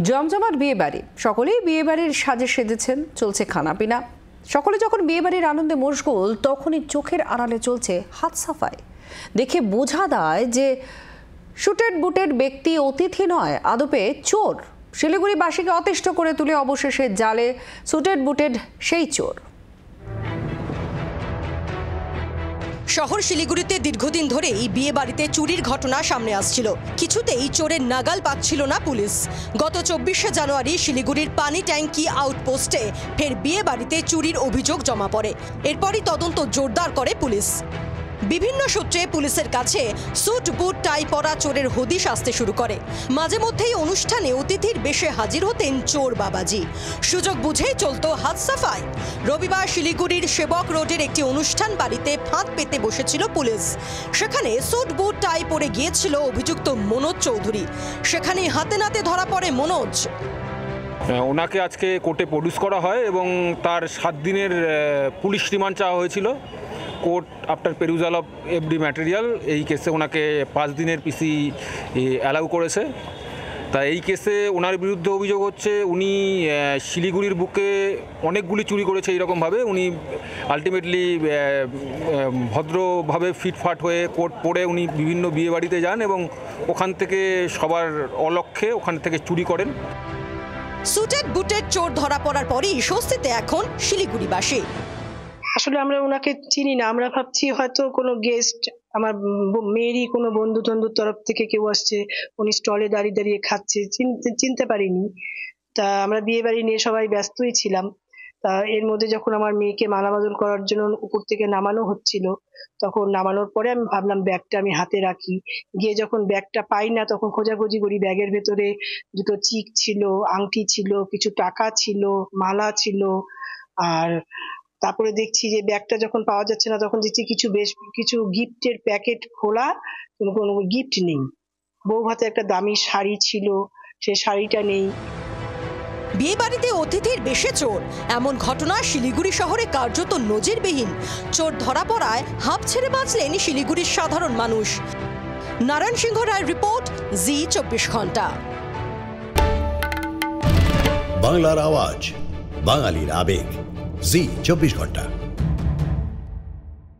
জমজমাট বিয়ে বাড়ি, সকলেই বিয়ে বাড়ির সাজে সেজেছেন, চলছে খানাপিনা। সকলে যখন বিয়ে বাড়ির আনন্দে মশগুল, তখনই চোখের আড়ালে চলছে হাত সাফাই। দেখে বোঝা যায় যে শুটেড বুটেড ব্যক্তি অতিথি নয়, আদপে চোর। শিলিগুড়িবাসীকে অতিষ্ঠ করে তুলে অবশেষে জালে সুটেড বুটেড সেই চোর। শহর শিলিগুড়িতে দীর্ঘদিন ধরেই বিয়ে বাড়িতে চুরির ঘটনা সামনে আসছিল। কিছুতেই চোরের নাগাল পাচ্ছিল না পুলিশ। গত 24শে জানুয়ারি শিলিগুড়ির পানি ট্যাঙ্কি আউটপোস্টে ফের বিয়ে বাড়িতে চুরির অভিযোগ জমা পড়ে। এরপরই তদন্ত জোরদার করে পুলিশ। বিভিন্ন সূত্রে পুলিশের কাছে স্যুট বুট টাই পরা চোরের হদিশ আসতে শুরু করে। মাঝে মধ্যেই অনুষ্ঠানে অতিথির বেশে হাজির হতেন চোর বাবাজি। সুযোগ বুঝেই চলতো হাত সাফাই। রবিবার শিলিগুড়ির সেবক রোডের একটি অনুষ্ঠান বাড়িতে ফাঁদ পেতে বসেছিল পুলিশ। সেখানে স্যুট বুট টাই পরে গিয়েছিল অভিযুক্ত মনোজ চৌধুরী। সেখানে হাতে নাতে ধরা পড়ে মনোজ। ওনাকে আজকে কোর্টে প্রডিউস করা হয় এবং তার 7 দিনের পুলিশ রিমান্ড চাওয়া হয়েছিল। Court after perusal of every material এই কেসে ওনাকে 5 দিনের পিসি অ্যালাউ করেছে। তা এই কেসে ওনার বিরুদ্ধে অভিযোগ হচ্ছে উনি শিলিগুড়ির বুকে অনেকগুলি চুরি করেছে। এইরকমভাবে উনি আলটিমেটলি ভদ্রভাবে ফিটফাট হয়ে কোর্ট পড়ে উনি বিভিন্ন বিয়ে বাড়িতে যান এবং ওখান থেকে সবার অলক্ষ্যে ওখান থেকে চুরি করেন। সুটেড বুটেড চোর ধরা পড়ার পরই স্বস্তিতে এখন শিলিগুড়িবাসী। আসলে আমরা ওনাকে চিনি না, আমরা ভাবছি হয়তো কোনো গেস্ট, আমার মেয়েরই কোনো বন্ধু টন্ধুর তরফ থেকে কেউ আসছে, উনি স্টলে দাঁড়িয়ে দাঁড়িয়ে খাচ্ছে, চিনতে পারিনি। তা আমরা বিয়ে বাড়ি নিয়ে সবাই ব্যস্তই ছিলাম। তা এর মধ্যে যখন আমার মেয়েকে মালামাদল করার জন্য উপর থেকে নামানো হচ্ছিল, তখন নামানোর পরে আমি ভাবলাম ব্যাগটা আমি হাতে রাখি। গিয়ে যখন ব্যাগটা পাই না, তখন খোঁজাখুঁজি করি। ব্যাগের ভেতরে দুটো চিক ছিল, আংটি ছিল, কিছু টাকা ছিল, মালা ছিল। আর তারপরে দেখছি যে ব্যাগটা যখন পাওয়া যাচ্ছে না, তখন দেখছি বেশ কিছু গিফটের প্যাকেট খোলা, কোনো গিফট নেই। বউ ভাতে একটা দামি শাড়ি ছিল, সেই শাড়িটা নেই। বিয়ে বাড়িতে অতিথির বেশে চোর, এমন ঘটনা শিলিগুড়ি শহরে কার্যত নজিরবিহীন। চোর ধরা পড়ায় হাঁপ ছেড়ে বাঁচলেন শিলিগুড়ির সাধারণ মানুষ। নারায়ণ সিংহ রায়ের রিপোর্ট, জি 24 ঘন্টা। বাংলার আওয়াজ, বাঙালির আবেগ, জি 24 ঘন্টা।